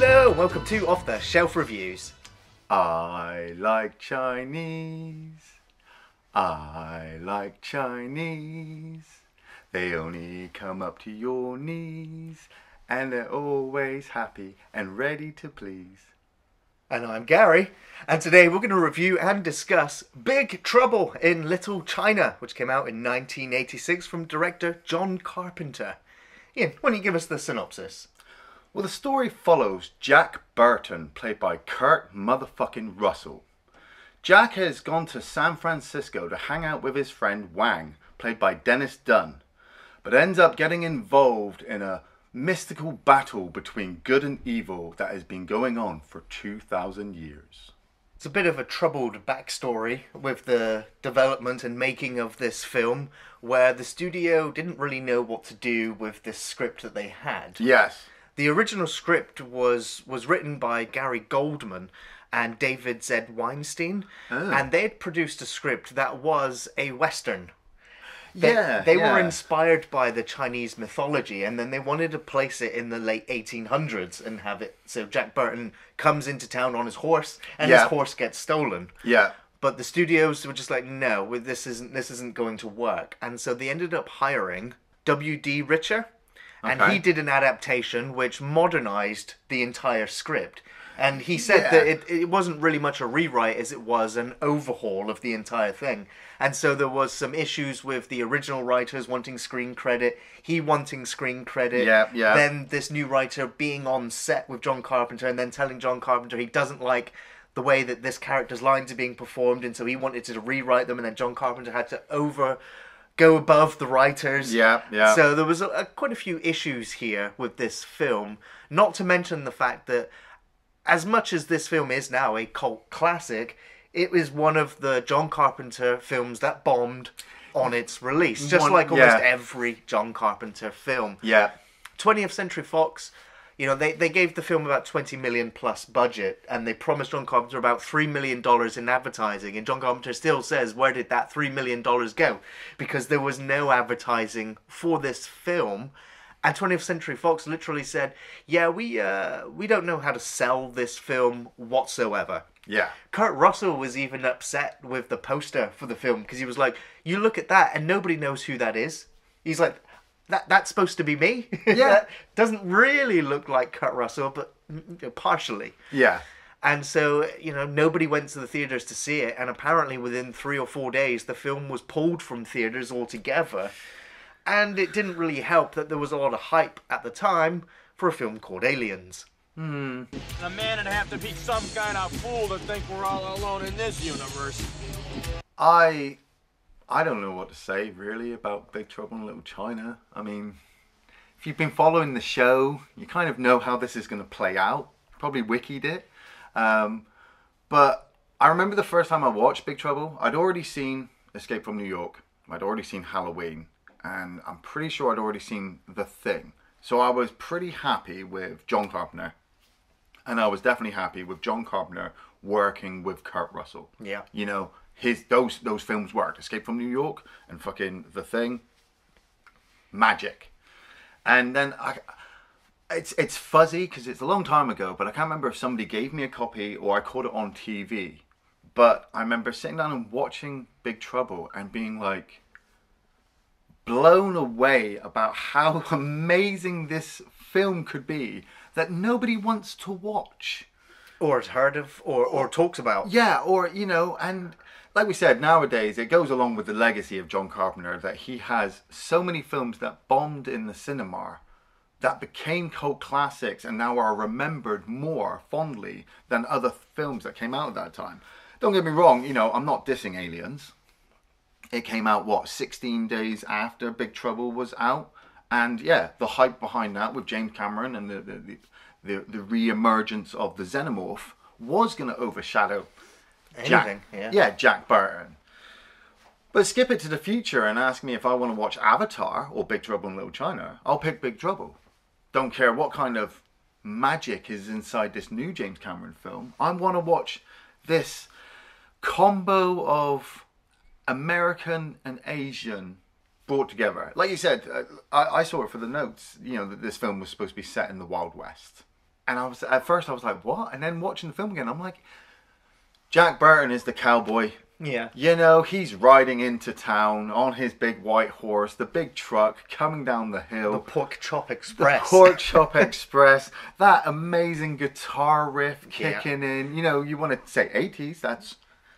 Hello, welcome to Off the Shelf Reviews. I like Chinese. I like Chinese. They only come up to your knees, and they're always happy and ready to please. And I'm Gary, and today we're going to review and discuss Big Trouble in Little China, which came out in 1986 from director John Carpenter. Iain, why don't you give us the synopsis? Well, the story follows Jack Burton, played by Kurt motherfucking Russell. Jack has gone to San Francisco to hang out with his friend Wang, played by Dennis Dunn, but ends up getting involved in a mystical battle between good and evil that has been going on for 2,000 years. It's a bit of a troubled backstory with the development and making of this film, where the studio didn't really know what to do with this script that they had. Yes. The original script was written by Gary Goldman and David Z. Weinstein, and they had produced a script that was a Western. They were inspired by the Chinese mythology, and then they wanted to place it in the late 1800s and have it so Jack Burton comes into town on his horse, and his horse gets stolen. Yeah. But the studios were just like, no, this isn't going to work, and so they ended up hiring W.D. Richer. And he did an adaptation which modernized the entire script. And he said that it wasn't really much a rewrite as it was an overhaul of the entire thing. And so there was some issues with the original writers wanting screen credit, he wanting screen credit, then this new writer being on set with John Carpenter and then telling John Carpenter he doesn't like the way that this character's lines are being performed, and so he wanted to rewrite them, and then John Carpenter had to go above the writers. So there was quite a few issues here with this film. Not to mention the fact that as much as this film is now a cult classic, it was one of the John Carpenter films that bombed on its release. Just like almost every John Carpenter film. 20th Century Fox, you know, they gave the film about $20 million plus budget, and they promised John Carpenter about $3 million in advertising, and John Carpenter still says, where did that $3 million go? Because there was no advertising for this film, and 20th Century Fox literally said, yeah, we don't know how to sell this film whatsoever. Kurt Russell was even upset with the poster for the film, because he was like, you look at that, and nobody knows who that is. He's like, that's supposed to be me? That doesn't really look like Kurt Russell, but partially. And so, you know, nobody went to the theatres to see it, and apparently within 3 or 4 days, the film was pulled from theatres altogether. And it didn't really help that there was a lot of hype at the time for a film called Aliens. A man would have to be some kind of fool to think we're all alone in this universe. I don't know what to say, really, about Big Trouble in Little China. I mean, if you've been following the show, you kind of know how this is going to play out. Probably wikied it. But I remember the first time I watched Big Trouble, I'd already seen Escape from New York. I'd already seen Halloween. And I'm pretty sure I'd already seen The Thing. So I was pretty happy with John Carpenter. And I was definitely happy with John Carpenter working with Kurt Russell. You know, those films worked. Escape from New York and fucking The Thing. Magic. And then it's fuzzy because it's a long time ago, but I can't remember if somebody gave me a copy or I caught it on TV. But I remember sitting down and watching Big Trouble and being like blown away about how amazing this film could be that nobody wants to watch. Or has heard of, or talks about. Yeah, or, you know, and like we said, nowadays it goes along with the legacy of John Carpenter that he has so many films that bombed in the cinema that became cult classics and now are remembered more fondly than other films that came out at that time. Don't get me wrong, you know, I'm not dissing Aliens. It came out, 16 days after Big Trouble was out? And yeah, the hype behind that with James Cameron and the re-emergence of the Xenomorph was going to overshadow Jack Burton. But skip it to the future and ask me if I want to watch Avatar or Big Trouble in Little China. I'll pick Big Trouble. Don't care what kind of magic is inside this new James Cameron film. I want to watch this combo of American and Asian brought together. Like you said, I saw it for the notes, you know, that this film was supposed to be set in the Wild West. And at first I was like, what? And then watching the film again, I'm like, Jack Burton is the cowboy. Yeah. You know, he's riding into town on his big white horse, the big truck coming down the hill. The Pork Chop Express. The Pork Chop Express. That amazing guitar riff kicking in. You know, you want to say 80s, that's...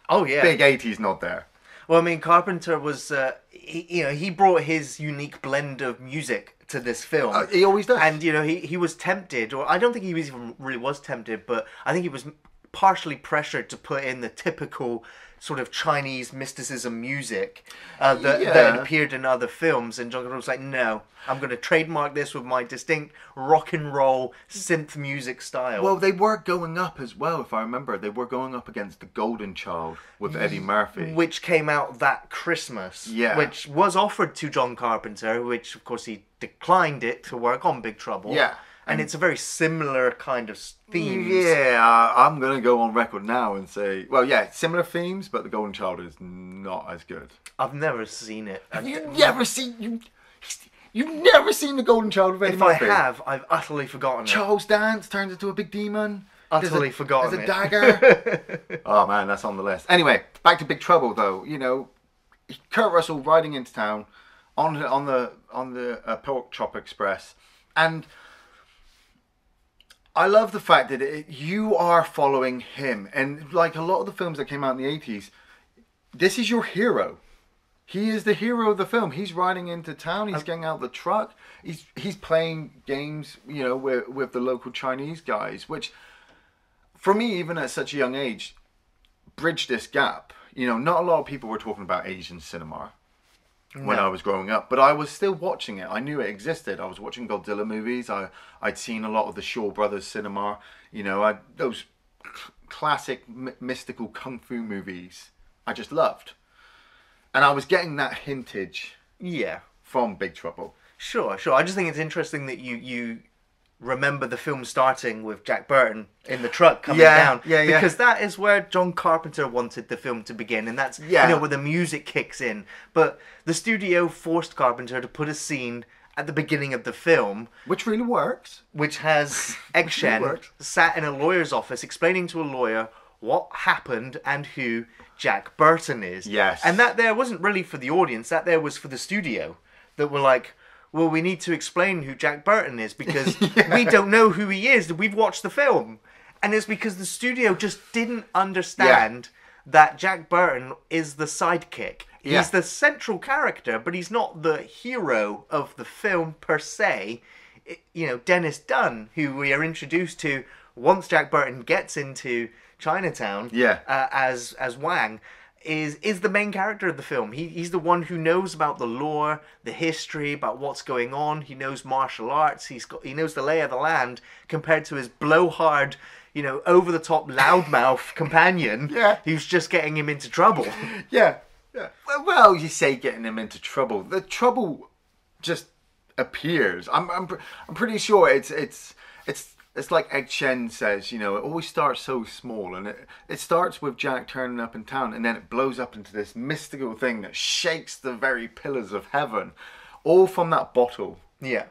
Oh, yeah. Big 80s nod there. Well, I mean, Carpenter was, he brought his unique blend of music to this film. He always does. And, you know, he was tempted, or I don't think he was even really was tempted, but I think he was partially pressured to put in the typical sort of Chinese mysticism music that had appeared in other films, and John Carpenter was like, no, I'm going to trademark this with my distinct rock and roll synth music style. Well, they were going up as well, if I remember. They were going up against The Golden Child with Eddie Murphy. Which came out that Christmas. Yeah. Which was offered to John Carpenter, which, of course, he declined it to work on Big Trouble. Yeah. And it's a very similar kind of themes. Yeah, I'm going to go on record now and say, well, yeah, similar themes, but The Golden Child is not as good. I've never seen it. You've never seen The Golden Child with Eddie Murphy? If I have, I've utterly forgotten it. Charles Dance turns into a big demon. Utterly forgotten it. There's a dagger. Oh, man, that's on the list. Anyway, back to Big Trouble, though. You know, Kurt Russell riding into town on the Pork Chop Express, and I love the fact that you are following him. And like a lot of the films that came out in the 80s, this is your hero. He is the hero of the film. He's riding into town. He's getting out the truck. He's playing games, you know, with the local Chinese guys, which, for me, even at such a young age, bridged this gap. You know, not a lot of people were talking about Asian cinema when I was growing up, but I was still watching it. I knew it existed. I was watching Godzilla movies. I'd seen a lot of the Shaw Brothers cinema. You know, those classic mystical kung fu movies I just loved. And I was getting that hintage from Big Trouble. Sure. I just think it's interesting that you remember the film starting with Jack Burton in the truck coming down. Because that is where John Carpenter wanted the film to begin. And that's, you know, where the music kicks in. But the studio forced Carpenter to put a scene at the beginning of the film. Which really works. Which has Egg Shen sat in a lawyer's office explaining to a lawyer what happened and who Jack Burton is. Yes. And that there wasn't really for the audience. That there was for the studio. That were like, well, we need to explain who Jack Burton is because we don't know who he is. We've watched the film. And it's because the studio just didn't understand that Jack Burton is the sidekick. He's the central character, but he's not the hero of the film per se. You know, Dennis Dunn, who we are introduced to once Jack Burton gets into Chinatown as Wang, is the main character of the film. He's the one who knows about the lore, the history, about what's going on. He knows martial arts. He knows the lay of the land compared to his blowhard, you know, over the top loudmouth companion who's just getting him into trouble. Yeah. Well, you say getting him into trouble. The trouble just appears. I'm pretty sure it's like Egg Shen says, you know, it always starts so small, and it starts with Jack turning up in town, and then it blows up into this mystical thing that shakes the very pillars of heaven, all from that bottle. Yeah.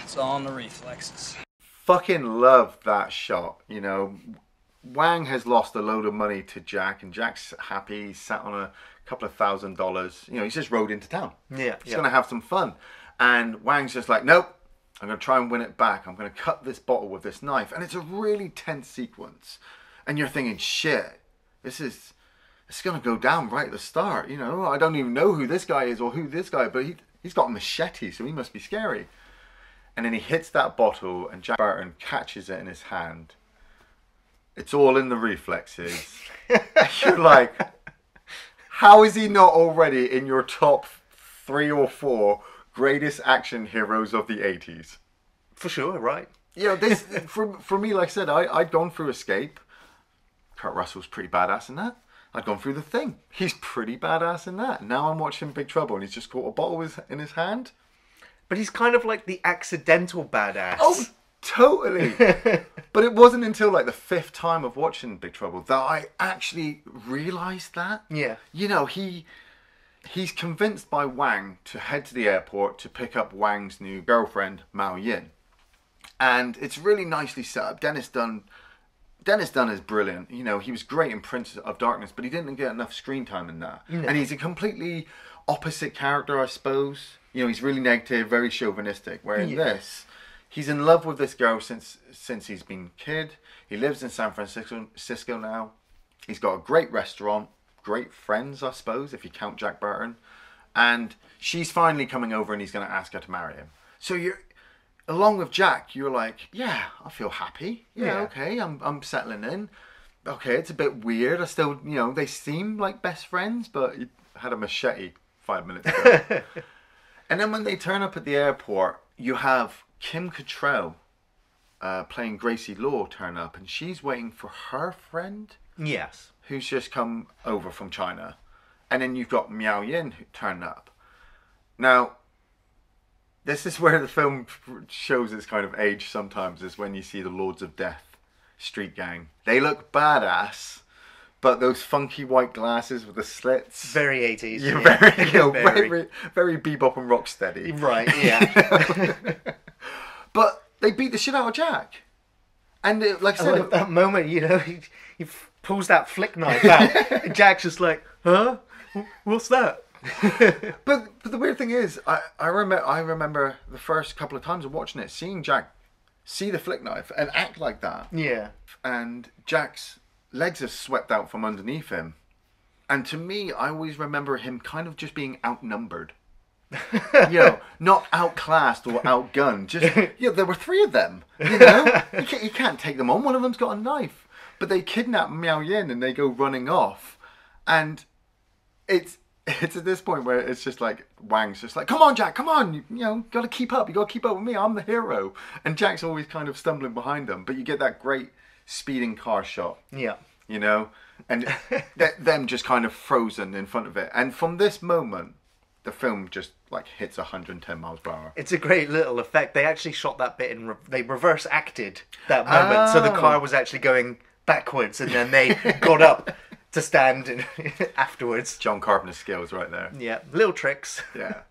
It's all in the reflexes. Fucking love that shot, you know. Wang has lost a load of money to Jack, and Jack's happy. He's sat on a couple of $1,000. You know, he's just rode into town. Yeah. He's going to have some fun. And Wang's just like, nope, I'm going to try and win it back. I'm going to cut this bottle with this knife. And it's a really tense sequence. And you're thinking, shit, it's going to go down right at the start. You know, I don't even know who this guy is or who this guy is, but he's got a machete, so he must be scary. And then he hits that bottle, and Jack Burton catches it in his hand. It's all in the reflexes. You're like, how is he not already in your top 3 or 4 greatest action heroes of the 80s? For sure, right. You know, this for me, like I said, I'd gone through Escape. Kurt Russell's pretty badass in that. I'd gone through The Thing. He's pretty badass in that. Now I'm watching Big Trouble, and he's just caught a bottle in his hand. But he's kind of like the accidental badass. Oh, totally. But it wasn't until like the 5th time of watching Big Trouble that I actually realised that. Yeah. You know, he he's convinced by Wang to head to the airport to pick up Wang's new girlfriend, Mao Yin. And it's really nicely set up. Dennis Dunn is brilliant. You know, he was great in Prince of Darkness, but he didn't get enough screen time in that. No. And he's a completely opposite character, I suppose. You know, he's really negative, very chauvinistic. Where in this, he's in love with this girl since he's been a kid. He lives in San Francisco now. He's got a great restaurant, great friends, I suppose, if you count Jack Burton. And she's finally coming over and he's going to ask her to marry him. So you're, along with Jack, you're like, yeah, I feel happy. Yeah, okay, I'm settling in. Okay, it's a bit weird. I still, you know, they seem like best friends, but he had a machete 5 minutes ago. And then when they turn up at the airport, you have Kim Cattrall playing Gracie Law turn up, and she's waiting for her friend. Yes. Who's just come over from China. And then you've got Miao Yin who turned up. Now, this is where the film shows its kind of age sometimes, is when you see the Lords of Death street gang. They look badass, but those funky white glasses with the slits. Very 80s. Yeah, very, you know, very bebop and rocksteady. Right, yeah. But they beat the shit out of Jack. And like I said... at that moment, you know, he pulls that flick knife out. And Jack's just like, huh? What's that? but the weird thing is, I remember the first couple of times of watching it, seeing Jack see the flick knife and act like that. Yeah. And Jack's legs are swept out from underneath him. And to me, I always remember him kind of just being outnumbered. You know, not outclassed or outgunned. Just, you know, there were three of them. You know, you can't take them on. One of them's got a knife. But they kidnap Miao Yin and they go running off. And it's at this point where it's just like, Wang's just like, come on, Jack, come on. You know, got to keep up. You got to keep up with me. I'm the hero. And Jack's always kind of stumbling behind them. But you get that great speeding car shot. Yeah. You know, and them just kind of frozen in front of it. And from this moment, the film just like hits 110 miles per hour. It's a great little effect. They actually shot that bit in... They reverse acted that moment. So the car was actually going backwards and then they got up to stand afterwards. John Carpenter's skills right there. Yeah, little tricks. Yeah.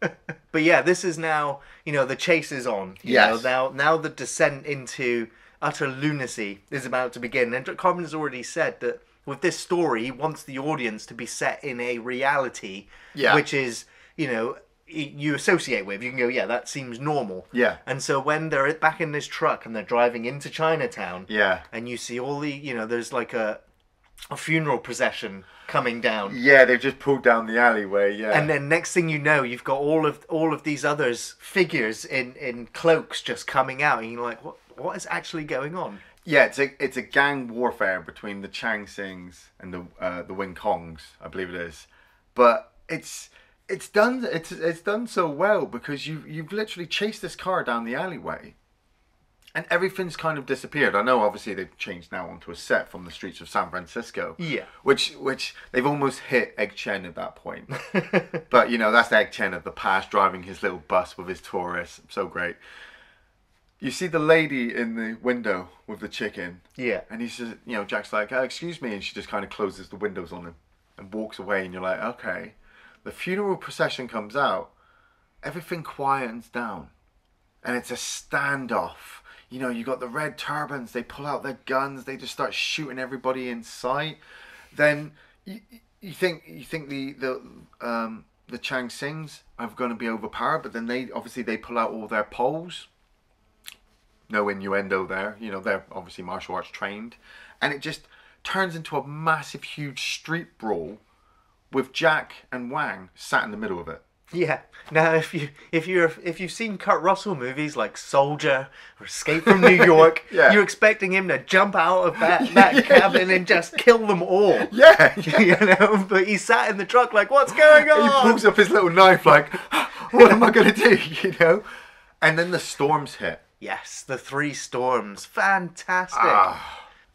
But yeah, this is now, you know, the chase is on. Yes. Now the descent into utter lunacy is about to begin. And Carpenter's already said that with this story, he wants the audience to be set in a reality, which is, you know, you associate with. You can go, yeah, that seems normal. Yeah. And so when they're back in this truck and they're driving into Chinatown, and you see all the, you know, there's like a funeral procession coming down. Yeah, they've just pulled down the alleyway. Yeah. And then next thing you know, you've got all of these others figures in cloaks just coming out, and you're like, what is actually going on? Yeah, it's a gang warfare between the Chang Sings and the Wing Kongs, I believe it is. But it's done so well because you've literally chased this car down the alleyway, and everything's kind of disappeared. I know, obviously, they've changed now onto a set from the streets of San Francisco. Yeah. Which they've almost hit Egg Chen at that point. But you know, that's Egg Chen of the past driving his little bus with his tourists. So great. You see the lady in the window with the chicken. Yeah. And he's just, you know, Jack's like, excuse me, and she just kind of closes the windows on him and walks away, and you're like, okay. The funeral procession comes out, everything quietens down, and it's a standoff. You know, you got the red turbans, they pull out their guns, they just start shooting everybody in sight. Then you think the Chang Sings are going to be overpowered, but then they pull out all their poles. No innuendo there, you know, they're obviously martial arts trained, and it just turns into a massive, huge street brawl with Jack and Wang sat in the middle of it. Yeah. Now, if you've seen Kurt Russell movies like Soldier or Escape from New York, you're expecting him to jump out of that cabin and just kill them all. Yeah. You know, but he sat in the truck like, what's going on? He pulls up his little knife like, what am I going to do? You know, and then the storms hit. Yes, the 3 storms. Fantastic.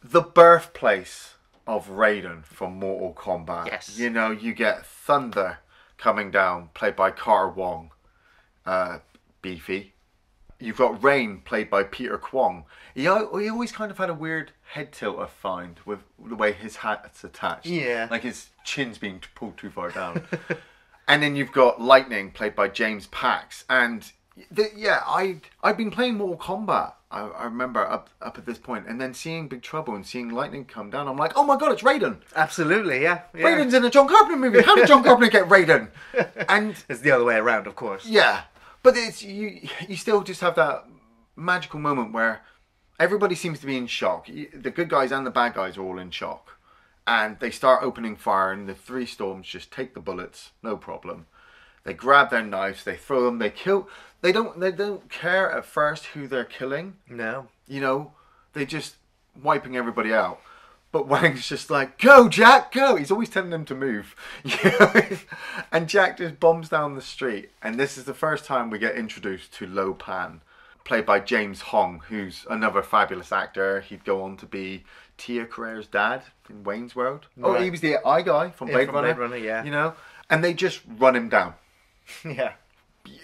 The birthplace of Raiden from Mortal Kombat. Yes. You know, you get Thunder coming down, played by Carter Wong. Beefy. You've got Rain, played by Peter Kwong. He always kind of had a weird head tilt, I find, with the way his hat's attached. Yeah. Like his chin's being pulled too far down. And then you've got Lightning, played by James Pax. And I've been playing Mortal Kombat. I remember up at this point, and then seeing Big Trouble and seeing Lightning come down, I'm like, oh my god, it's Raiden! Absolutely, yeah. Raiden's in a John Carpenter movie. How did John Carpenter get Raiden? And it's the other way around, of course. Yeah, but it's you still just have that magical moment where everybody seems to be in shock. The good guys and the bad guys are all in shock, and they start opening fire, and the three storms just take the bullets, no problem. They grab their knives, they throw them, they kill. They don't care at first who they're killing. No. You know, they just wiping everybody out. But Wang's just like, go Jack, go. He's always telling them to move. And Jack just bombs down the street. And this is the first time we get introduced to Lo Pan, played by James Hong, who's another fabulous actor. He'd go on to be Tia Carrere's dad in Wayne's World. Right. Oh, he was the eye guy from Blade Runner. Blade Runner, yeah. You know, and they just run him down. Yeah.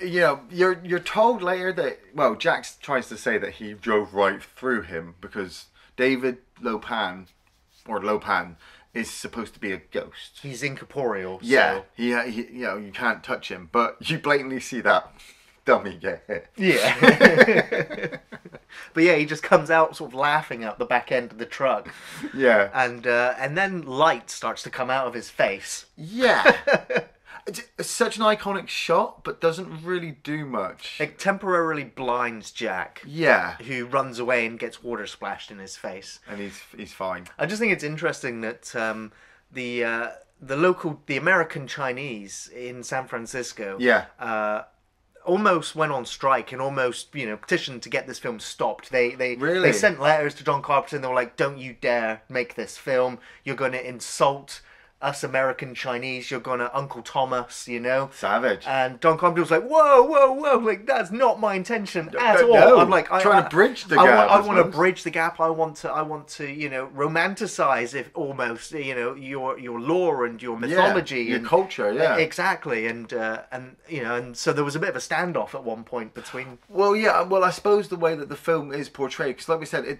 You know, you're told later that, well, Jack tries to say that he drove right through him because David Lo Pan is supposed to be a ghost. He's incorporeal. Yeah, so. he you know, you can't touch him, but you blatantly see that dummy get hit. Yeah. But yeah, he just comes out sort of laughing out the back end of the truck. Yeah. And then light starts to come out of his face. Yeah. It's such an iconic shot, but doesn't really do much. It temporarily blinds Jack. Yeah. Who runs away and gets water splashed in his face. And he's fine. I just think it's interesting that the American Chinese in San Francisco almost went on strike and almost, petitioned to get this film stopped. They sent letters to John Carpenter and they were like, don't you dare make this film. You're going to insult us American Chinese, you're gonna Uncle Thomas, Savage. And John Carpenter was like, whoa, like that's not my intention at all. No. I'm like, trying to bridge the gap. I want to bridge the gap. I want to, romanticize it almost, your lore and your mythology, your and culture, exactly. And so there was a bit of a standoff at one point between. Well, yeah. Well, I suppose the way that the film is portrayed, because like we said, it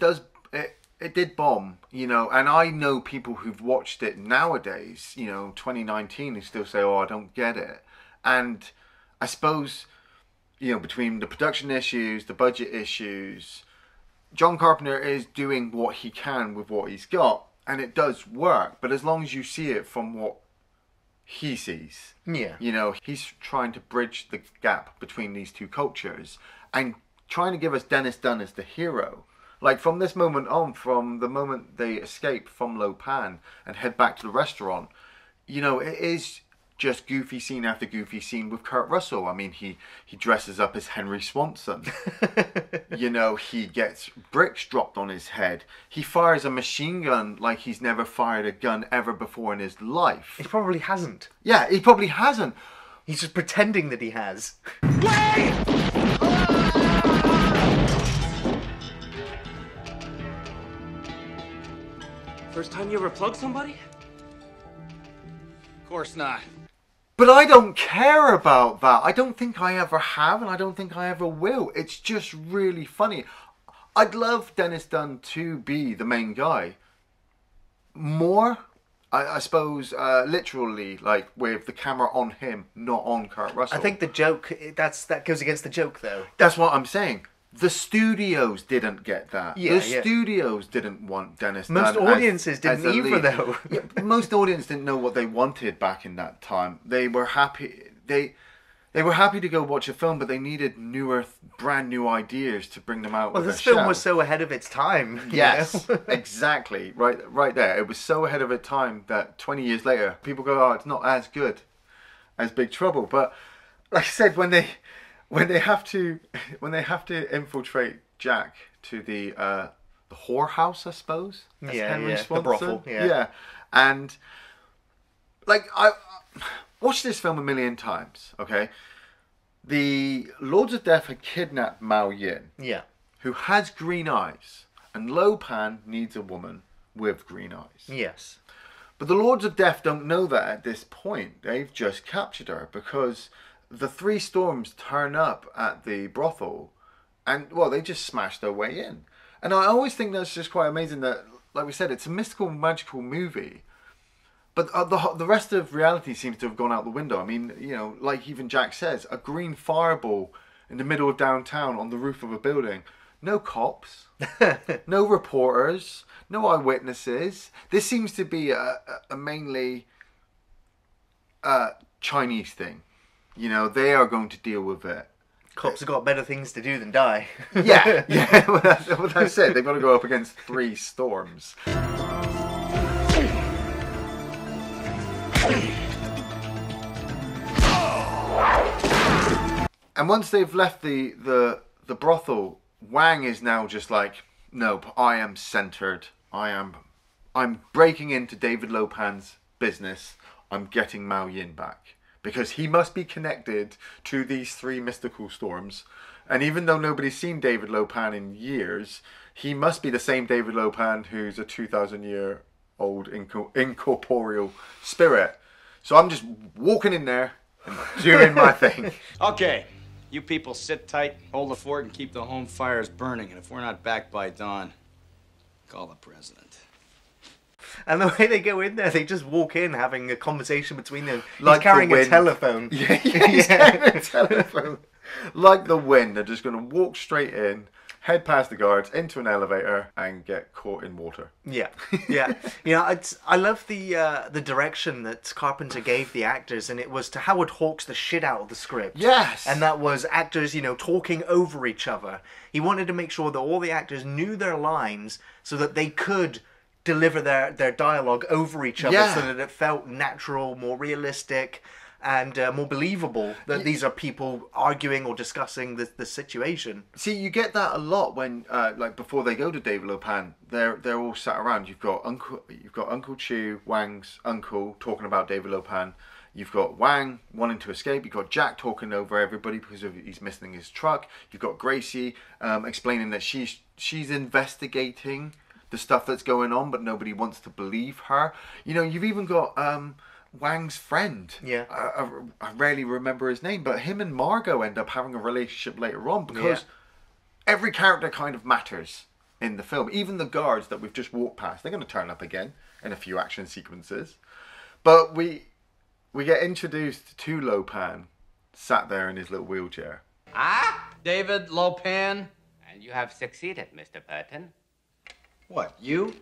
did bomb, and I know people who've watched it nowadays, 2019, who still say, oh, I don't get it. And I suppose, between the production issues, the budget issues, John Carpenter is doing what he can with what he's got, and it does work. But as long as you see it from what he sees, he's trying to bridge the gap between these two cultures and trying to give us Dennis Dunn as the hero. Like, from this moment on, from the moment they escape from Lo Pan and head back to the restaurant, it is just goofy scene after goofy scene with Kurt Russell. I mean, he dresses up as Henry Swanson. He gets bricks dropped on his head. He fires a machine gun like he's never fired a gun ever before in his life. He probably hasn't. Yeah, he probably hasn't. He's just pretending that he has. Wait! First time you ever plugged somebody? Of course not. But I don't care about that. I don't think I ever have, and I don't think I ever will. It's just really funny. I'd love Dennis Dunn to be the main guy. More, I suppose, literally, like, with the camera on him, not on Kurt Russell. I think the joke, that goes against the joke, though. That's what I'm saying. The studios didn't get that. Yeah, studios didn't want Dennis Dunn. Most audiences didn't either, though. Most audiences didn't know what they wanted back in that time. They were happy. They were happy to go watch a film, but they needed newer, brand new ideas to bring them out. Well, this film was so ahead of its time. Yes, exactly. Right there. It was so ahead of its time that 20 years later, people go, "Oh, it's not as good as Big Trouble." But like I said, when they have to infiltrate Jack to the whorehouse, I suppose. That's Henry Swanson. The brothel. Yeah, and like I watched this film a million times. Okay, the Lords of Death had kidnapped Mao Yin. Yeah, who has green eyes, and Lo Pan needs a woman with green eyes. Yes, but the Lords of Death don't know that at this point. They've just captured her because the three storms turn up at the brothel and, well, they just smash their way in. And I always think that's just quite amazing that, like we said, it's a mystical, magical movie. But the rest of reality seems to have gone out the window. I mean, you know, like even Jack says, a green fireball in the middle of downtown on the roof of a building. No cops, no reporters, no eyewitnesses. This seems to be a mainly Chinese thing. You know, they are going to deal with it. Cops have got better things to do than die. Yeah. Well, that's it. They've got to go up against 3 storms. And once they've left the brothel, Wang is now just like, nope, I am centered. I'm breaking into David Lo Pan's business. I'm getting Mao Yin back. Because he must be connected to these 3 mystical storms. And even though nobody's seen David Lo Pan in years, he must be the same David Lo Pan who's a 2,000-year-old incorporeal spirit. So I'm just walking in there and doing my thing. Okay, you people sit tight, hold the fort, and keep the home fires burning. And if we're not back by dawn, call the president. And the way they go in there, they just walk in having a conversation between them. Like he's carrying a telephone. Yeah, he's carrying a telephone. Like the wind, they're just going to walk straight in, head past the guards, into an elevator, and get caught in water. Yeah. You know, I love the direction that Carpenter gave the actors, and it was to Howard Hawks the shit out of the script. Yes. And that was actors, you know, talking over each other. He wanted to make sure that all the actors knew their lines so that they could deliver their dialogue over each other, so that it felt natural, more realistic, and more believable that these are people arguing or discussing the situation. See, you get that a lot when, like, before they go to David Lo Pan, they're all sat around. You've got Uncle Chu, Wang's uncle, talking about David Lo Pan. You've got Wang wanting to escape. You've got Jack talking over everybody because he's missing his truck. You've got Gracie explaining that she's investigating the stuff that's going on, but nobody wants to believe her. You know, you've even got Wang's friend. Yeah. I rarely remember his name, but him and Margot end up having a relationship later on because every character kind of matters in the film. Even the guards that we've just walked past, they're going to turn up again in a few action sequences. But we get introduced to Lo Pan, sat there in his little wheelchair. Ah, David Lo Pan. And you have succeeded, Mr. Burton. What, you?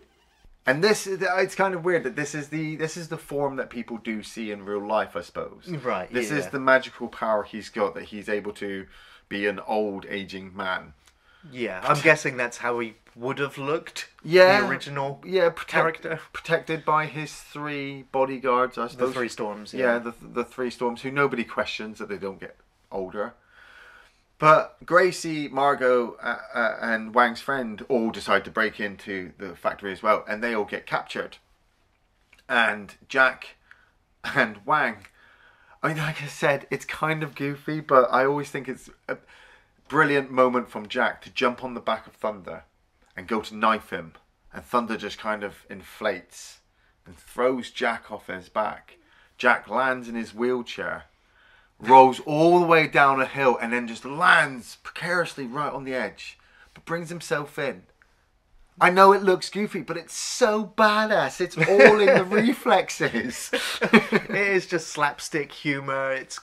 And it's kind of weird that this is the form that people do see in real life, I suppose. Right. This is the magical power he's got, that he's able to be an old, aging man. Yeah, I'm guessing that's how he would have looked. Yeah. The original character. Protected by his 3 bodyguards, I suppose. The 3 storms. Yeah, the 3 storms, who nobody questions that they don't get older. But Gracie, Margot, and Wang's friend all decide to break into the factory as well, and they all get captured. And Jack and Wang, I mean, like I said, it's kind of goofy, but I always think it's a brilliant moment from Jack to jump on the back of Thunder and go to knife him. And Thunder just kind of inflates and throws Jack off his back. Jack lands in his wheelchair, rolls all the way down a hill, and then just lands precariously right on the edge, but brings himself in. I know it looks goofy, but it's so badass. It's all in the reflexes. It is just slapstick humor. It's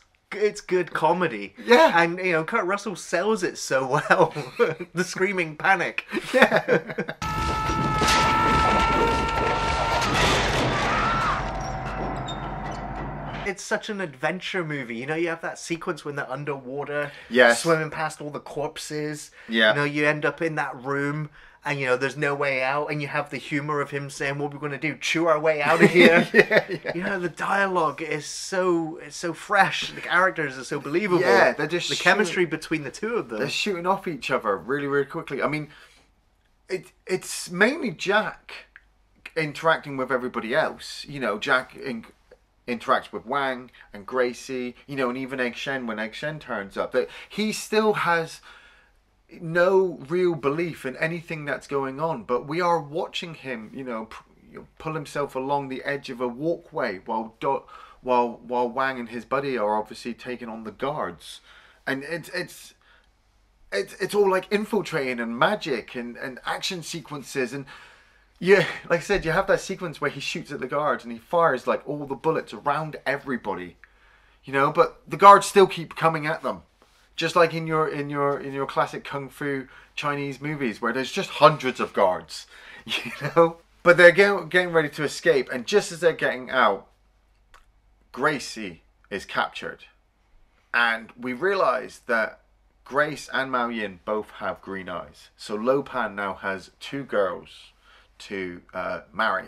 good comedy. Yeah. And, you know, Kurt Russell sells it so well. The screaming panic. Yeah. It's such an adventure movie. You know, you have that sequence when they're underwater, Yes. swimming past all the corpses. Yeah. You know, you end up in that room, and, you know, there's no way out, and you have the humor of him saying, what are we going to do, chew our way out of here? Yeah. You know, the dialogue is so fresh. The characters are so believable. Yeah, they're just the chemistry between the two of them. They're shooting off each other really, really quickly. I mean, it's mainly Jack interacting with everybody else. You know, Jack interacts with Wang and Gracie, you know, and even Egg Shen when Egg Shen turns up. That he still has no real belief in anything that's going on, but we are watching him, you know, pull himself along the edge of a walkway while Wang and his buddy are obviously taking on the guards, and it's all like infiltrating and magic and action sequences, and Yeah, like I said, you have that sequence where he shoots at the guards and he fires like all the bullets around everybody, you know, but the guards still keep coming at them, just like in your classic kung fu Chinese movies where there's just hundreds of guards, you know. But they're getting ready to escape, and just as they're getting out, Gracie is captured, and we realize that Grace and Mao Yin both have green eyes, so Lo Pan now has 2 girls to marry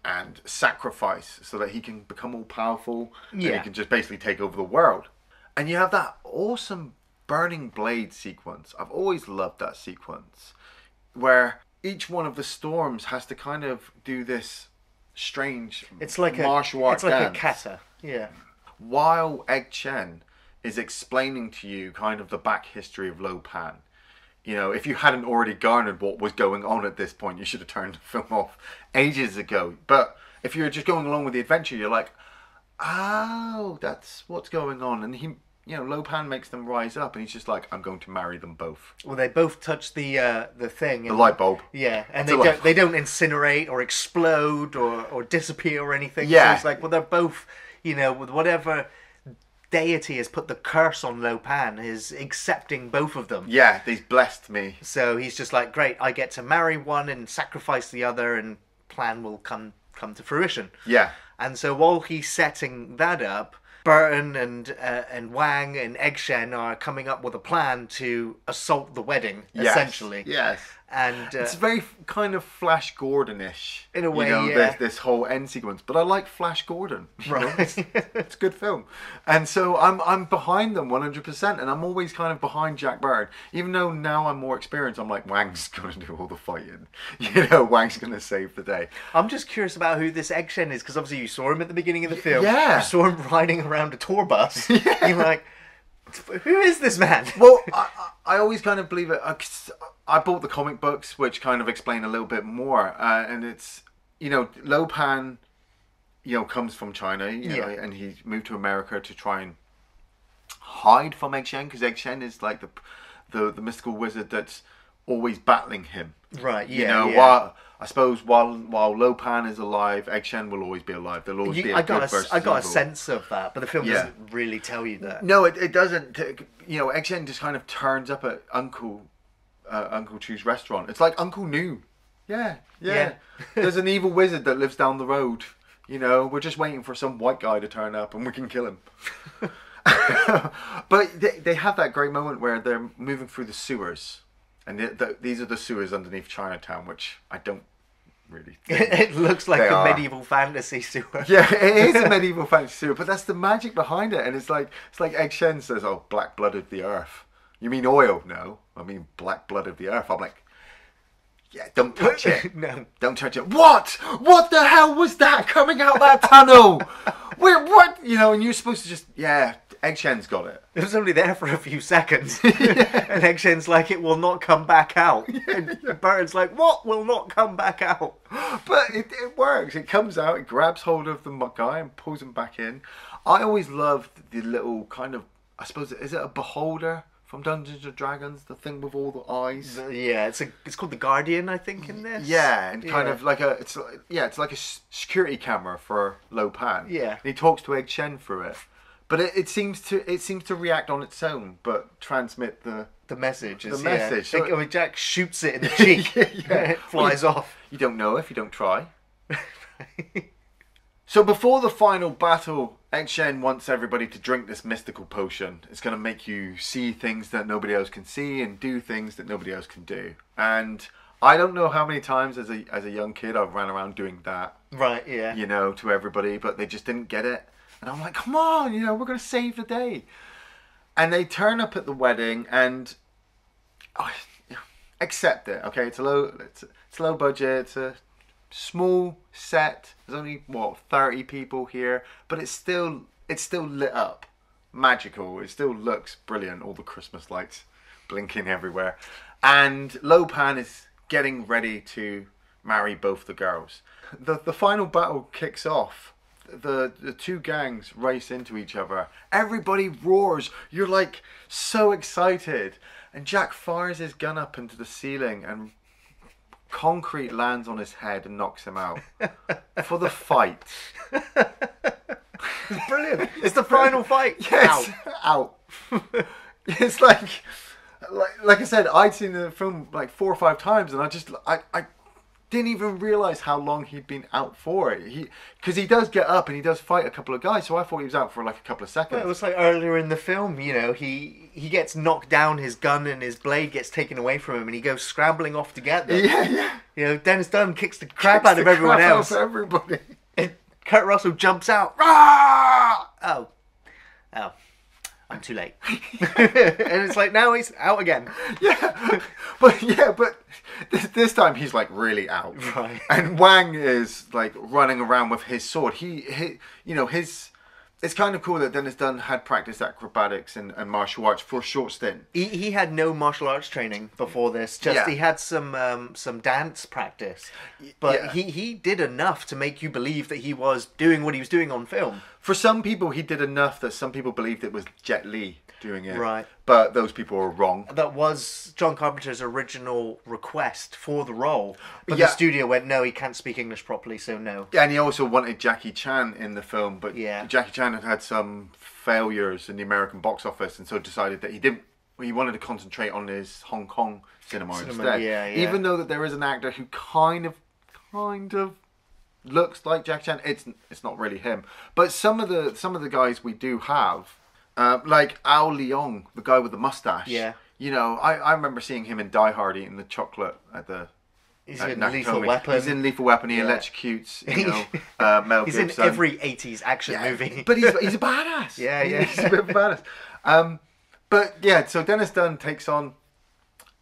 and sacrifice so that he can become all powerful and he can just basically take over the world. And you have that awesome burning blade sequence. I've always loved that sequence where each one of the storms has to kind of do this strange martial art dance. It's like a kata. Yeah. While Egg Shen is explaining to you kind of the back history of Lo Pan. You know, if you hadn't already garnered what was going on at this point, you should have turned the film off ages ago. But if you're just going along with the adventure, you're like, oh, that's what's going on. And he, you know, Lo Pan makes them rise up, and he's just like, I'm going to marry them both. Well, they both touch the thing. The light bulb. Yeah, and they don't incinerate or explode or disappear or anything. Yeah. So it's like, well, they're both, you know, with whatever deity has put the curse on Lo Pan is accepting both of them. Yeah, he's blessed me. So he's just like, great, I get to marry one and sacrifice the other, and plan will come to fruition. Yeah. And so while he's setting that up, Burton and Wang and Egg Shen are coming up with a plan to assault the wedding, essentially. Yes. And it's very kind of Flash Gordon-ish. In a way, you know, yeah. This whole end sequence. But I like Flash Gordon. Right. It's a good film. And so I'm behind them 100%. And I'm always kind of behind Jack Burton. Even though now I'm more experienced, I'm like, Wang's going to do all the fighting. You know, Wang's going to save the day. I'm just curious about who this Egg Shen is, because obviously you saw him at the beginning of the film. Yeah. You saw him riding around a tour bus. Yeah. You're like, who is this man? Well, I always kind of believe it. I bought the comic books, which kind of explain a little bit more. And it's, you know, Lo Pan, you know, comes from China, you know, and he moved to America to try and hide from Egg Shen, because Egg Shen is like the mystical wizard that's always battling him. Right, yeah. You know, yeah. I suppose while Lo Pan is alive, Egg Shen will always be alive. There'll always be a good versus I got a evil. sense of that, but the film doesn't really tell you that. No, it doesn't. You know, Egg Shen just kind of turns up at Uncle Chu's restaurant. It's like Uncle New. Yeah. There's an evil wizard that lives down the road. You know, we're just waiting for some white guy to turn up and we can kill him. But they have that great moment where they're moving through the sewers. And these are the sewers underneath Chinatown, which I don't really think It looks like a medieval fantasy sewer. Yeah, it is a medieval fantasy sewer, but that's the magic behind it. And it's like Egg Shen says, oh, black blood of the earth. You mean oil? No, I mean black blood of the earth. I'm like, yeah, don't touch it. No. Don't touch it. What the hell was that coming out that tunnel? What? You know, and you're supposed to just, Egg Shen's got it. It was only there for a few seconds. And Egg Shen's like, it will not come back out. And Burton's like, what will not come back out? But it works. It comes out, it grabs hold of the guy and pulls him back in. I always loved the little kind of, I suppose, is it a beholder from Dungeons and Dragons? The thing with all the eyes? Yeah, it's called the Guardian, I think, in this. Yeah, and kind of like it's like a security camera for Lo Pan. Yeah. And he talks to Egg Shen through it. But it seems to react on its own, but transmit the message. The message. So, I mean, Jack shoots it in the cheek. And it flies off. You don't know if you don't try. So before the final battle, Egg Shen wants everybody to drink this mystical potion. It's going to make you see things that nobody else can see and do things that nobody else can do. And I don't know how many times as a young kid I've ran around doing that. Right, yeah. You know, to everybody, but they just didn't get it. And I'm like, come on, you know, we're going to save the day. And they turn up at the wedding and accept it. Okay, it's low budget. It's a small set. There's only 30 people here, but it's still lit up, magical. It still looks brilliant. All the Christmas lights blinking everywhere, and Lo Pan is getting ready to marry both the girls. The final battle kicks off. The two gangs race into each other. Everybody roars. You're like so excited. And Jack fires his gun up into the ceiling and concrete lands on his head and knocks him out for the fight. It's brilliant. It's the final fight. Yes, out. It's like I said, I'd seen the film like 4 or 5 times, and I didn't even realize how long he'd been out for it. Because he does get up and he does fight a couple of guys, so I thought he was out for like a couple of seconds. Well, it was like earlier in the film, you know, he gets knocked down, his gun and his blade gets taken away from him, and he goes scrambling off to get them. Yeah. You know, Dennis Dunn kicks the crap out of everyone else. Everybody. And Kurt Russell jumps out. Rah! Oh, I'm too late. And it's like, now he's out again. But this time he's like really out. Right. And Wang is like running around with his sword. It's kind of cool that Dennis Dunn had practiced acrobatics and martial arts for a short stint. He had no martial arts training before this. He had some dance practice, but he did enough to make you believe that he was doing what he was doing on film. For some people, he did enough that some people believed it was Jet Li doing it. Right. But those people were wrong. That was John Carpenter's original request for the role. But the studio went, no, he can't speak English properly, so no. Yeah, and he also wanted Jackie Chan in the film, but Jackie Chan had some failures in the American box office, and so decided that he wanted to concentrate on his Hong Kong cinema instead. Yeah. Even though that there is an actor who kind of looks like Jackie Chan, it's not really him. But some of the guys we do have, like Ao Leong, the guy with the mustache. Yeah. You know, I remember seeing him in Die Hard eating the chocolate at the. He's in Lethal Weapon. He's in Lethal Weapon. He electrocutes, Mel Gibson. He's in every 80s action movie. But he's a badass. Yeah. He's a bit of a badass. But yeah, so Dennis Dunn takes on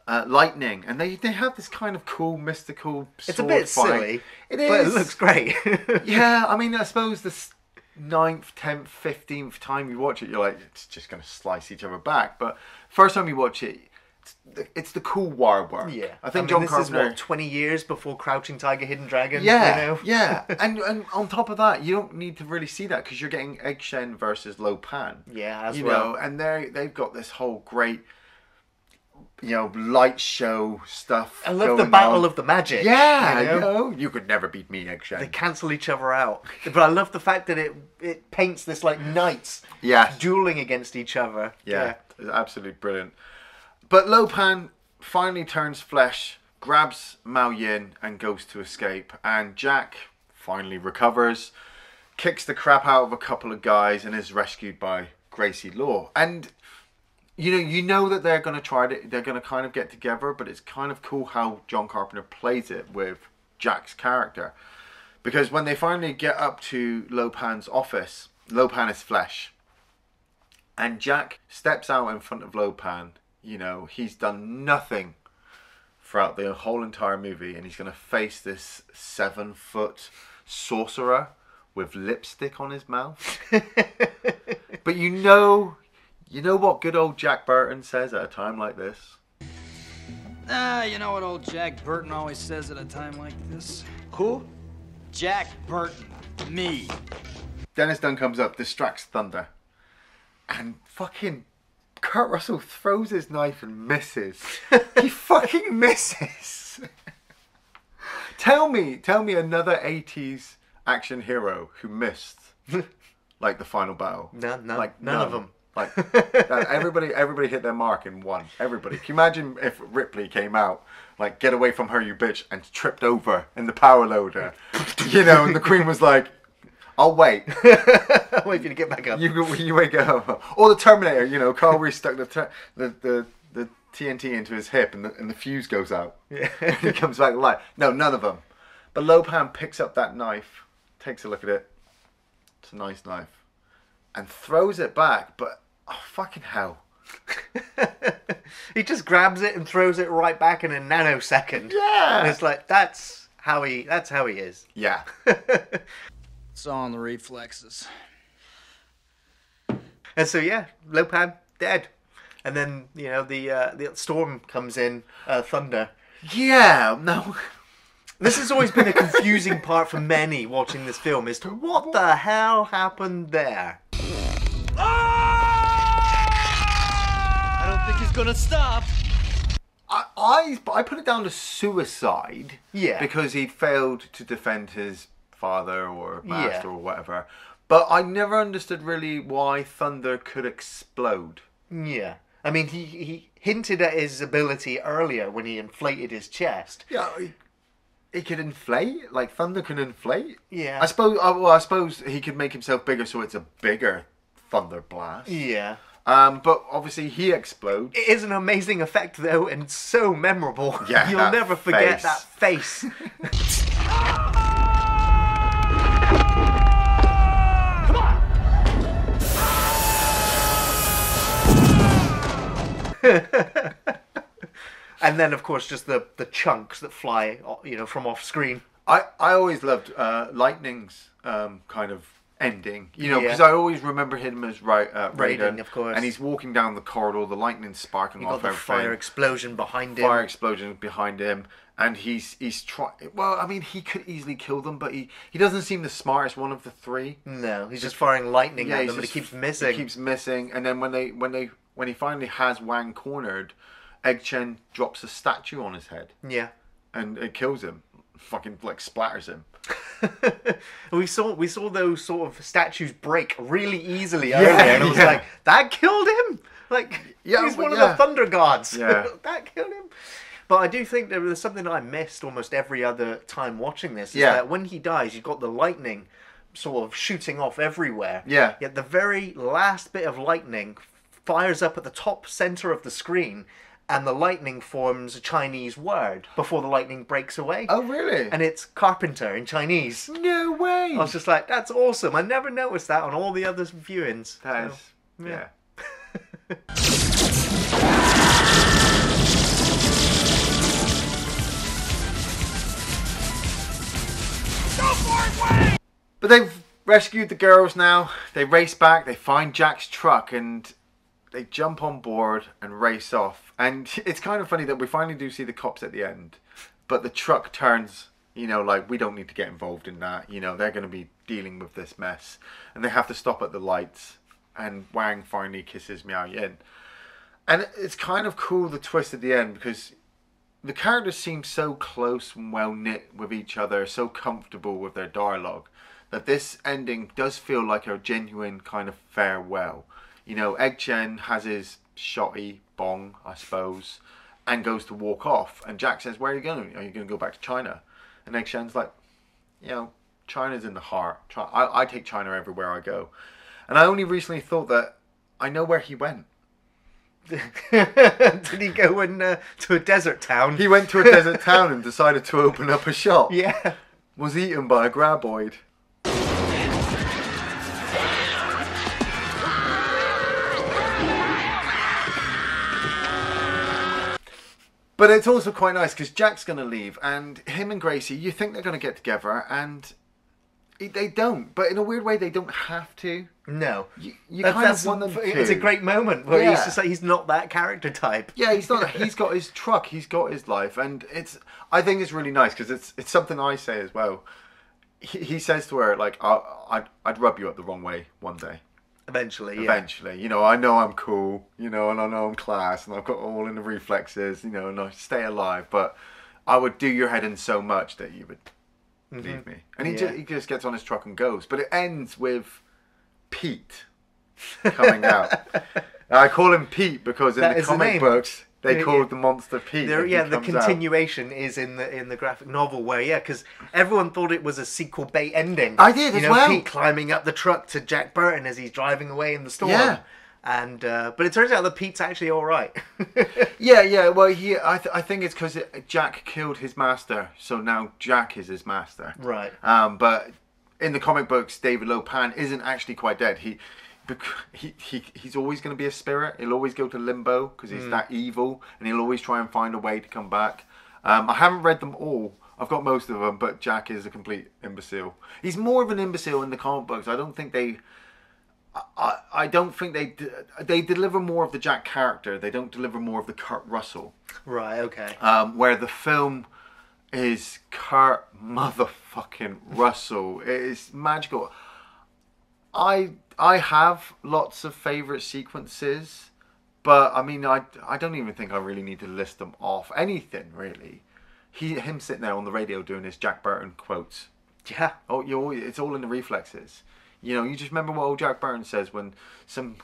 Lightning, and they have this kind of cool, mystical sword It's a bit fight. silly, It is. but it looks great. Yeah, I mean, I suppose the 9th, 10th, 15th time you watch it, you're like, it's just going to slice each other back. But first time you watch it, it's the cool wire work. Yeah, I think John John Carpenter. Carpenter. Is 20 years before Crouching Tiger, Hidden Dragon. Yeah, you know? yeah, and on top of that, you don't need to really see that because you're getting Egg Shen versus Lo Pan. Yeah, as you well. know, and they've got this whole great, light show stuff. I love the battle of the magic. Yeah, you could never beat me, Egg Shen. They cancel each other out. But I love the fact that it paints this like knights dueling against each other. Yeah, it's absolutely brilliant. But Lo Pan finally turns flesh, grabs Mao Yin and goes to escape. And Jack finally recovers, kicks the crap out of a couple of guys and is rescued by Gracie Law. And you know that they're going to try it. They're going to kind of get together, but it's kind of cool how John Carpenter plays it with Jack's character. Because when they finally get up to Lo Pan's office, Lo Pan is flesh. And Jack steps out in front of Lo Pan. He's done nothing throughout the whole entire movie, and he's going to face this 7-foot sorcerer with lipstick on his mouth. But you know what good old Jack Burton says at a time like this? You know what old Jack Burton always says at a time like this? Who? Jack Burton. Me. Dennis Dunn comes up, distracts Thunder, and fucking Kurt Russell throws his knife and misses. He fucking misses. Tell me another 80s action hero who missed like the final battle. None of them. Like everybody hit their mark in one. Everybody. Can you imagine if Ripley came out like, "Get away from her, you bitch," and tripped over in the power loader, and the Queen was like, "I'll wait." I'll wait for you to get back up. You wake up. Or the Terminator, Carl Reese stuck the TNT into his hip and the fuse goes out. Yeah. And he comes back alive. No, none of them. But Lo Pan picks up that knife, takes a look at it. It's a nice knife. And throws it back, but fucking hell. He just grabs it and throws it right back in a nanosecond. Yeah. And it's like, that's how he is. Yeah. It's all in the reflexes. And so Lo Pan dead. And then, the storm comes in, Thunder. Yeah, no. This has always been a confusing part for many watching this film as to what the hell happened there. I don't think he's gonna stop. I put it down to suicide. Yeah. Because he'd failed to defend his father or master or whatever. But I never understood really why thunder could explode. Yeah. I mean, he hinted at his ability earlier when he inflated his chest. Yeah, he could inflate? Like, thunder can inflate? Yeah. I suppose he could make himself bigger so it's a bigger thunder blast. Yeah. But obviously he explodes. It is an amazing effect, though, and so memorable. Yeah, You'll never forget that face. And then, of course, just the chunks that fly, from off screen. I always loved Lightning's kind of ending, because I always remember him as Raiden, of course. And he's walking down the corridor, the lightning sparking off everything. Fire explosion behind him. Fire explosion behind him, and he's trying. Well, I mean, he could easily kill them, but he doesn't seem the smartest one of the three. No, he's just firing lightning at them, but he keeps missing. He keeps missing, and then when he finally has Wang cornered, Egg Chen drops a statue on his head. Yeah, and it kills him. Fucking splatters him. we saw those sort of statues break really easily earlier, and it was like, that killed him. Like, he's one of the thunder gods. Yeah. That killed him. But I do think there was something that I missed almost every other time watching this. Is that when he dies, you've got the lightning sort of shooting off everywhere. Yeah. Yet the very last bit of lightning fires up at the top center of the screen, and the lightning forms a Chinese word before the lightning breaks away. Oh, really? And it's Carpenter in Chinese. No way! I was just like, that's awesome. I never noticed that on all the other viewings. That is, yeah. Go for it, Wayne! But they've rescued the girls now. They race back, they find Jack's truck, and they jump on board and race off. And it's kind of funny that we finally do see the cops at the end, but the truck turns, like, we don't need to get involved in that. They're going to be dealing with this mess. And they have to stop at the lights. And Wang finally kisses Miao Yin. And it's kind of cool, the twist at the end, because the characters seem so close and well knit with each other, so comfortable with their dialogue, that this ending does feel like a genuine kind of farewell. Egg Chen has his shotty bong, I suppose, and goes to walk off. And Jack says, where are you going? Are you going to go back to China? And Egg Chen's like, China's in the heart. I take China everywhere I go. And I only recently thought that I know where he went. Did he go to a desert town? He went to a desert town and decided to open up a shop. Yeah. Was eaten by a graboid. But it's also quite nice because Jack's going to leave, and him and Gracie, you think they're going to get together, and they don't. But in a weird way, they don't have to. No. You kind of want them to. It's a great moment where he's just like, he's not that character type. Yeah, he's not. He's got his truck, he's got his life, and I think it's really nice because it's something I say as well. He says to her, like, I'd rub you up the wrong way one day. Eventually, I know I'm cool, and I know I'm class, and I've got all in the reflexes, and I stay alive, but I would do your head in so much that you would leave me. And he just gets on his truck and goes. But it ends with Pete coming out. I call him Pete because in the comic books they called the monster Pete. The continuation is in the graphic novel where, because everyone thought it was a sequel bait ending. I did as well. Pete climbing up the truck to Jack Burton as he's driving away in the storm. Yeah. And but it turns out that Pete's actually all right. Yeah. Well, I think it's because Jack killed his master, so now Jack is his master. Right. But in the comic books, David Lopan isn't actually quite dead. He's always going to be a spirit. He'll always go to limbo because he's that evil, and he'll always try and find a way to come back. I haven't read them all. I've got most of them, but Jack is a complete imbecile. He's more of an imbecile in the comic books. I don't think they deliver more of the Jack character. They don't deliver more of the Kurt Russell. Right. Okay. Where the film is Kurt motherfucking Russell. It is magical. I have lots of favourite sequences, But I mean, I don't even think I really need to list them off. Anything really. Him sitting there on the radio doing his Jack Burton quotes. Yeah. Oh, it's all in the reflexes. You know, you just remember what old Jack Burton says when some,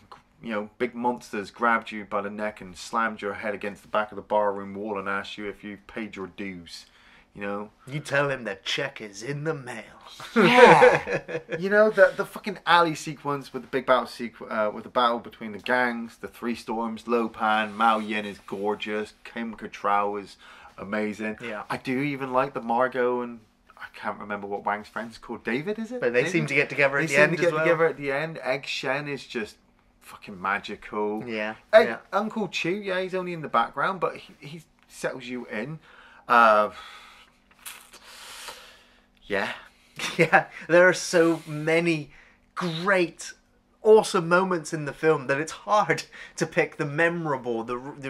you know, big monsters grabbed you by the neck and slammed your head against the back of the barroom wall and asked you if you paid your dues. You know, you tell him the check is in the mail. Yeah. You know, the fucking alley sequence with the big battle with the battle between the gangs, the three storms, Lopan, Mao Yin is gorgeous, Kim Cattrall is amazing. Yeah. I do even like the Margot and I can't remember what Wang's friend's called. David, is it? But they David? seem to get together at they the end seem to get as well. together at the end. Egg Shen is just fucking magical. Yeah. Uncle Chu, yeah, he's only in the background, but he settles you in. Yeah. Yeah, there are so many great, awesome moments in the film that it's hard to pick the memorable,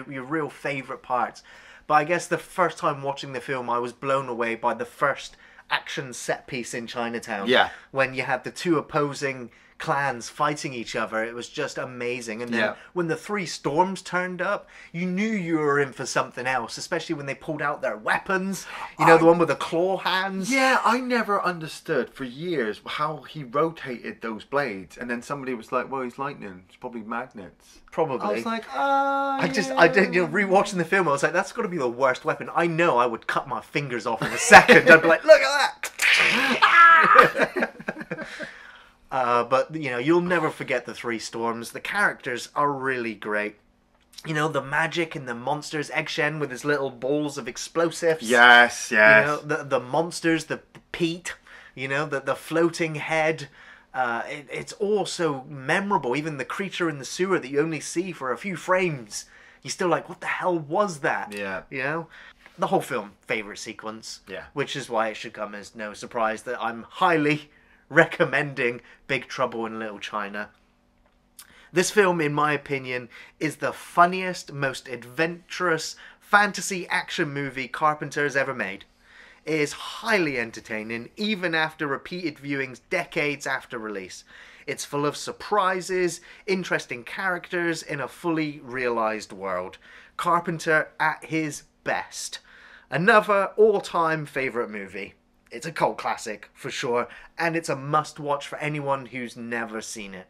your real favourite parts. But I guess the first time watching the film, I was blown away by the first action set piece in Chinatown. Yeah. When you had the two opposing clans fighting each other, it was just amazing. And then when the three storms turned up, you knew you were in for something else, especially when they pulled out their weapons. You know, the one with the claw hands. Yeah, I never understood for years how he rotated those blades, and then somebody was like, well, he's lightning, it's probably magnets. Probably. I was like, I did, you know, rewatching the film, I was like, that's got to be the worst weapon. I know I would cut my fingers off in a second. I'd be like, look at that. But, you know, you'll never forget the three storms. The characters are really great. You know, the magic and the monsters. Egg Shen with his little balls of explosives. Yes, yes. You know, the monsters, the Pete, you know, the floating head. It's all so memorable. Even the creature in the sewer that you only see for a few frames. You're still like, what the hell was that? Yeah. You know? The whole film, favourite sequence. Yeah. Which is why it should come as no surprise that I'm highly recommending Big Trouble in Little China. This film, in my opinion, is the funniest, most adventurous fantasy action movie Carpenter has ever made. It is highly entertaining, even after repeated viewings decades after release. It's full of surprises, interesting characters in a fully realised world. Carpenter at his best. Another all-time favourite movie. It's a cult classic, for sure, and it's a must-watch for anyone who's never seen it.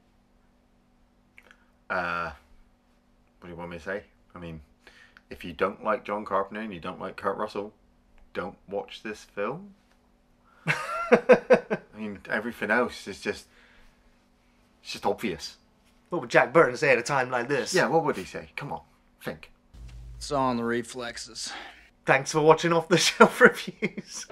What do you want me to say? I mean, if you don't like John Carpenter and you don't like Kurt Russell, don't watch this film. I mean, everything else is just... it's just obvious. What would Jack Burton say at a time like this? Yeah, what would he say? Come on, think. It's all in the reflexes. Thanks for watching Off the Shelf Reviews.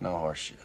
No horse shit.